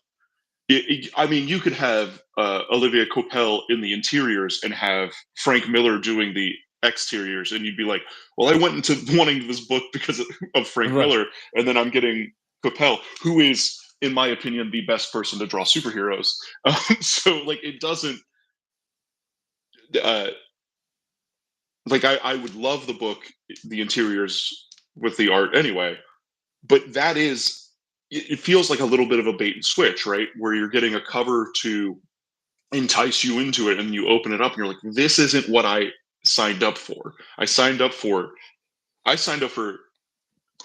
Speaker 1: I mean, you could have Olivia Coppel in the interiors and have Frank Miller doing the exteriors, and you'd be like, "Well, I went into wanting this book because of Frank
Speaker 2: Right.
Speaker 1: Miller, and then I'm getting Coppel, who is, in my opinion, the best person to draw superheroes." So, like, it doesn't. Uh, like, I would love the book, the interiors with the art anyway, but that is. It feels like a little bit of a bait and switch, right? Where you're getting a cover to entice you into it, and you open it up and you're like, this isn't what I signed up for. I signed up for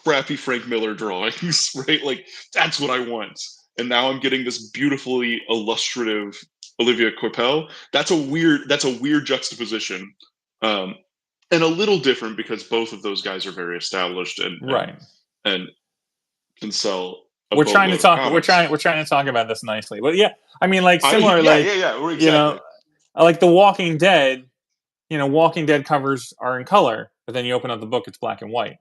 Speaker 1: crappy Frank Miller drawings. Right? Like, that's what I want, and now I'm getting this beautifully illustrative Olivia Coppel. That's a weird juxtaposition, um and a little different because both of those guys are very established,
Speaker 2: Right.
Speaker 1: and can sell a
Speaker 2: We're trying to
Speaker 1: boatload of
Speaker 2: talk. We're
Speaker 1: comics.
Speaker 2: trying. We're trying to talk about this nicely. But yeah, I mean, like,
Speaker 1: I
Speaker 2: similar,
Speaker 1: Yeah,
Speaker 2: like,
Speaker 1: yeah, yeah, we're
Speaker 2: you know,
Speaker 1: exactly.
Speaker 2: like The Walking Dead. Walking Dead covers are in color, but then you open up the book, it's black and white.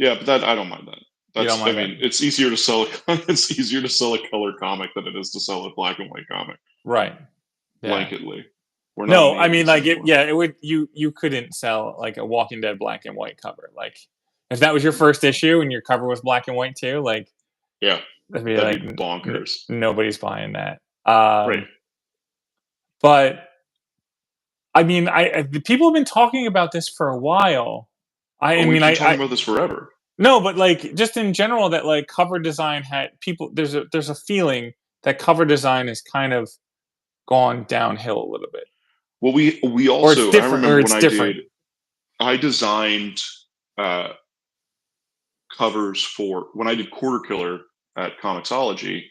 Speaker 1: Yeah, but that I don't mind that.
Speaker 2: You don't
Speaker 1: I
Speaker 2: mind that,
Speaker 1: mean, it's easier to sell. It's easier to sell a color comic than it is to sell a black and white comic.
Speaker 2: right? Yeah.
Speaker 1: Blanketly, we're not in
Speaker 2: No,
Speaker 1: the
Speaker 2: I mean,
Speaker 1: '80s
Speaker 2: like,
Speaker 1: anymore.
Speaker 2: it would, you couldn't sell like a Walking Dead black and white cover. Like, if that was your first issue and your cover was black and white too, like,
Speaker 1: Yeah,
Speaker 2: that'd be
Speaker 1: that'd
Speaker 2: like,
Speaker 1: be bonkers.
Speaker 2: nobody's buying that.
Speaker 1: Right.
Speaker 2: But I mean, the people have been talking about this for a while. I
Speaker 1: Oh, we've
Speaker 2: mean,
Speaker 1: been talking about this forever.
Speaker 2: no, but like, just in general, that like cover design had people. There's a feeling that cover design has kind of gone downhill a little bit.
Speaker 1: Well, we
Speaker 2: Or it's
Speaker 1: also, I
Speaker 2: different, or
Speaker 1: remember
Speaker 2: it's
Speaker 1: when
Speaker 2: different.
Speaker 1: I designed covers for when I did Quarter Killer at Comixology.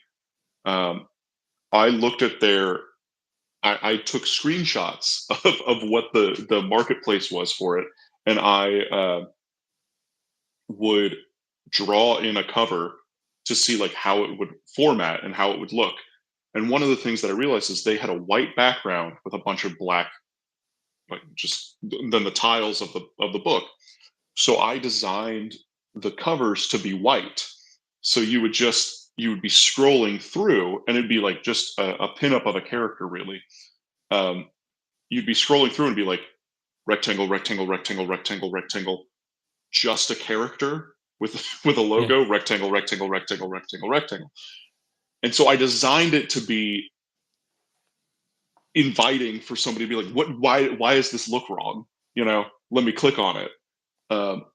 Speaker 1: I looked at I took screenshots of what the marketplace was for it, and I would draw in a cover to see like how it would format and how it would look. And one of the things that I realized is they had a white background with a bunch of black, like just then the tiles of the book. So I designed the covers to be white. So you would be scrolling through, and it'd be like just a pinup of a character, really. You'd be scrolling through and be like rectangle, rectangle, rectangle, rectangle, rectangle, just a character with with a
Speaker 2: Yeah.
Speaker 1: logo, rectangle, rectangle, rectangle, rectangle, rectangle. And so I designed it to be inviting for somebody to be like, "What? Why does this look wrong? You know, let me click on it." Um,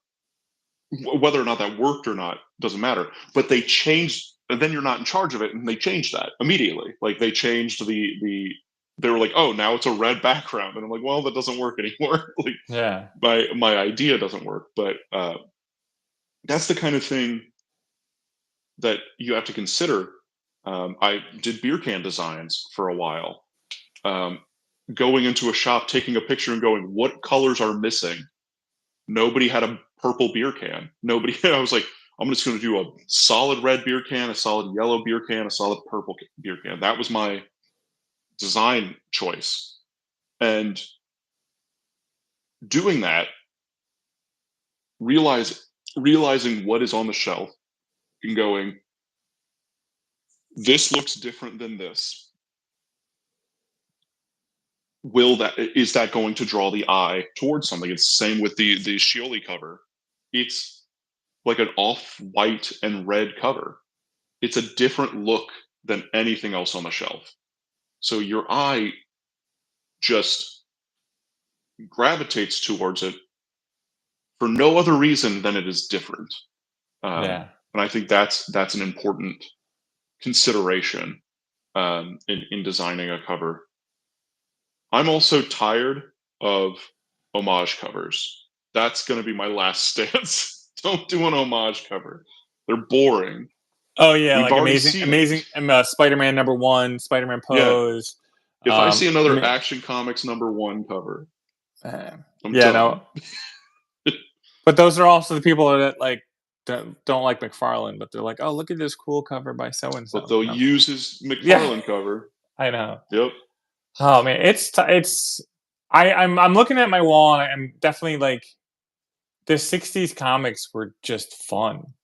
Speaker 1: Whether or not that worked or not doesn't matter. But they changed, and then you're not in charge of it, and they changed that immediately. Like they changed the. They were like, "Oh, now it's a red background," and I'm like, "Well, that doesn't work anymore." Like
Speaker 2: Yeah.
Speaker 1: my idea doesn't work, but that's the kind of thing that you have to consider. I did beer can designs for a while. Going into a shop, taking a picture, and going, "What colors are missing?" Nobody had a purple beer can. Nobody. I was like, "I'm just going to do a solid red beer can, a solid yellow beer can, a solid purple beer can." That was my design choice, and doing that, realizing what is on the shelf, and going, "This looks different than this." Is that going to draw the eye towards something? It's the same with the Shioli cover. It's like an off-white and red cover. It's a different look than anything else on the shelf. So your eye just gravitates towards it for no other reason than it is different.
Speaker 2: Yeah.
Speaker 1: And I think that's an important consideration in designing a cover. I'm also tired of homage covers. That's going to be my last stance. Don't do an homage cover. They're boring.
Speaker 2: Oh yeah,
Speaker 1: We've
Speaker 2: like
Speaker 1: already
Speaker 2: amazing,
Speaker 1: seen it.
Speaker 2: amazing. Spider-Man #1, Spider-Man
Speaker 1: Yeah.
Speaker 2: pose.
Speaker 1: If I see another
Speaker 2: ama-
Speaker 1: Action Comics #1 cover, I'm
Speaker 2: yeah,
Speaker 1: done.
Speaker 2: no. But those are also the people that like don't like McFarlane, but they're like, oh, look at this cool cover by so and
Speaker 1: But
Speaker 2: so.
Speaker 1: they'll use his
Speaker 2: Yeah,
Speaker 1: McFarlane cover.
Speaker 2: I know.
Speaker 1: Yep.
Speaker 2: Oh man, it's. I'm looking at my wall, and I'm definitely like the '60s comics were just fun.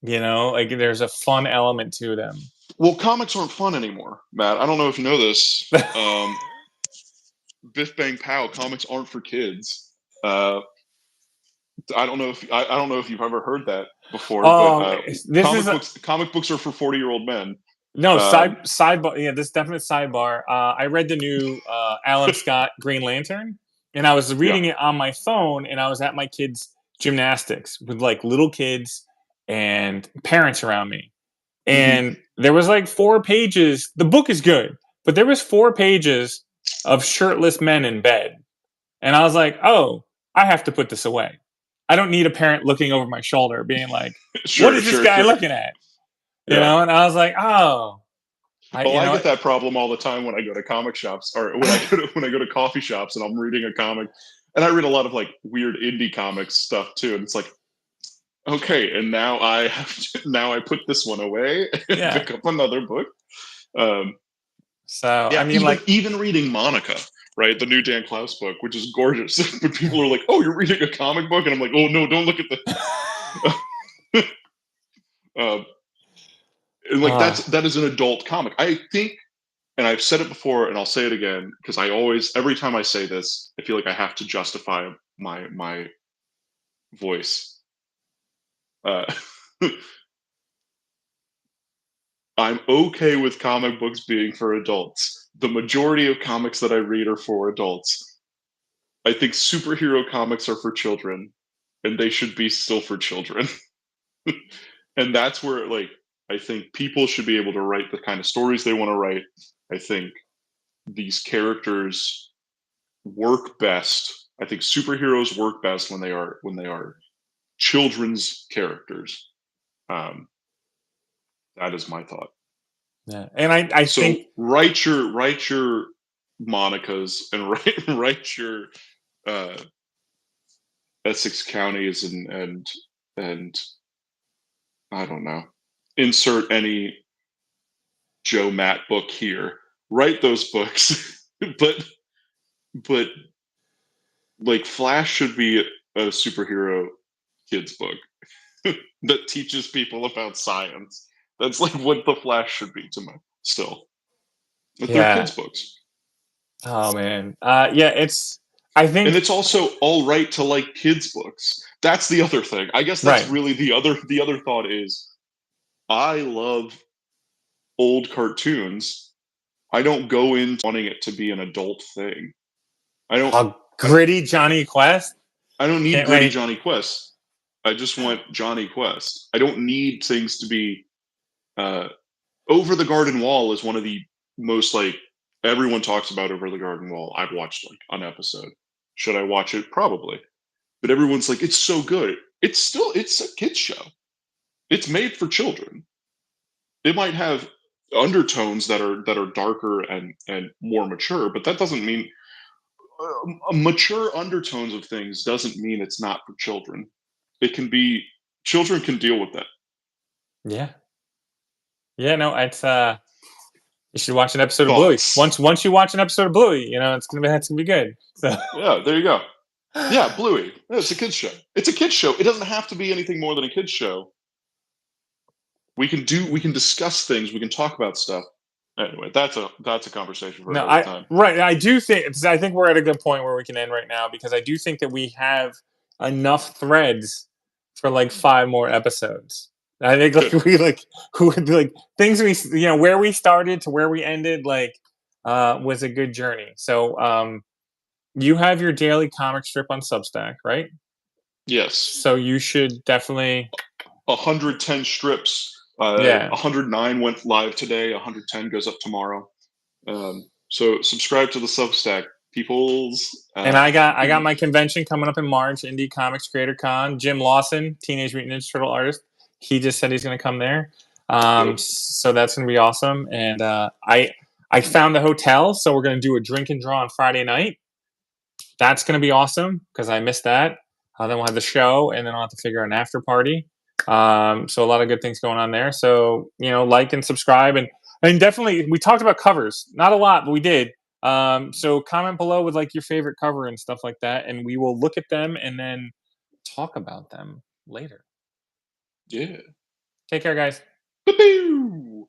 Speaker 2: You know, like there's a fun element to them.
Speaker 1: Well, comics aren't fun anymore, Matt. I don't know if you know this. Biff Bang Pow, comics aren't for kids. I don't know if you've ever heard that before, but
Speaker 2: This is
Speaker 1: comic books are for 40-year-old men.
Speaker 2: no sidebar. Yeah, this is definite sidebar. I read the new Alan Scott Green Lantern, and I was
Speaker 1: Yeah.
Speaker 2: reading it on my phone, and I was at my kids' gymnastics with like little kids and parents around me, and there was like 4 pages. The book is good, but there was 4 pages of shirtless men in bed, and I was like, oh, I have to put this away. I don't need a parent looking over my shoulder, being like, "What is this guy looking at?" You
Speaker 1: Yeah.
Speaker 2: know, and I was like, "Oh,
Speaker 1: I get that problem all the time when I go to comic shops, or when I go to coffee shops, and I'm reading a comic, and I read a lot of like weird indie comics stuff too, and it's like, okay, and now now I put this one away and
Speaker 2: yeah."
Speaker 1: pick up another book.
Speaker 2: So
Speaker 1: Yeah,
Speaker 2: I mean, like,
Speaker 1: even reading Monica, right, the new Dan Klaus book, which is gorgeous, but people are like, "Oh, you're reading a comic book," and I'm like, "Oh no, don't look at the." And like that is an adult comic. I think, and I've said it before, and I'll say it again because every time I say this, I feel like I have to justify my voice. Uh, I'm okay with comic books being for adults. The majority of comics that I read are for adults. I think superhero comics are for children, and they should be still for children. And that's where, like, I think people should be able to write the kind of stories they want to write. I think these characters work best. I think superheroes work best when they are children's characters. Um, that is my thought.
Speaker 2: Yeah, and I
Speaker 1: So
Speaker 2: think
Speaker 1: write your Monicas and write your uh, Essex counties and I don't know. Insert any Joe Matt book here. Write those books, but like Flash should be a superhero kids book that teaches people about science. That's like what the Flash should be to me. Still, but they're
Speaker 2: yeah.
Speaker 1: kids books,
Speaker 2: Oh man, yeah. I
Speaker 1: and
Speaker 2: think
Speaker 1: it's also all right to like kids books. That's the other thing. I guess that's
Speaker 2: right.
Speaker 1: really the other thought is I love old cartoons. I don't go in wanting it to be an adult thing. I don't. I,
Speaker 2: Gritty Johnny Quest.
Speaker 1: I don't need
Speaker 2: Can't
Speaker 1: gritty
Speaker 2: wait.
Speaker 1: Johnny Quest. I just want Johnny Quest. I don't need things to be. Over the Garden Wall is one of the most like everyone talks about Over the Garden Wall. I've watched like an episode. Should I watch it? Probably. But everyone's like, it's so good. It's a kids show. It's made for children. It might have undertones that are darker and more mature, but that doesn't mean mature undertones of things doesn't mean it's not for children. It can be children can deal with that.
Speaker 2: Yeah, yeah. No, it's you should watch an episode of Bluey.
Speaker 1: Thoughts?
Speaker 2: Once you watch an episode of Bluey, that's gonna be good. So
Speaker 1: Yeah, there you go. Yeah, Bluey. Yeah, it's a kids show. It's a kids show. It doesn't have to be anything more than a kids show. We can discuss things. We can talk about stuff. Anyway, that's a conversation for
Speaker 2: no,
Speaker 1: another time.
Speaker 2: I do think I think we're at a good point where we can end right now because I do think that we have enough threads for like 5 more episodes. I think like
Speaker 1: Good.
Speaker 2: we like who would be like things we where we started to where we ended was a good journey. So you have your daily comic strip on Substack, right?
Speaker 1: Yes.
Speaker 2: So you should definitely
Speaker 1: 110 strips.
Speaker 2: yeah.
Speaker 1: 109 went live today. 110 goes up tomorrow. So subscribe to the Substack, peoples.
Speaker 2: And I got my convention coming up in March, Indie Comics Creator Con. Jim Lawson, Teenage Mutant Ninja Turtle artist, he just said he's going to come there.
Speaker 1: Dope.
Speaker 2: So that's going to be awesome. And I found the hotel, so we're going to do a drink and draw on Friday night. That's going to be awesome because I missed that. Then we'll have the show, and then I'll have to figure out an after party. So a lot of good things going on there. So like and subscribe, and definitely we talked about covers. Not a lot, but we did. So comment below with like your favorite cover and stuff like that, and we will look at them and then talk about them later.
Speaker 1: Yeah.
Speaker 2: Take care, guys.
Speaker 1: Ba-boo!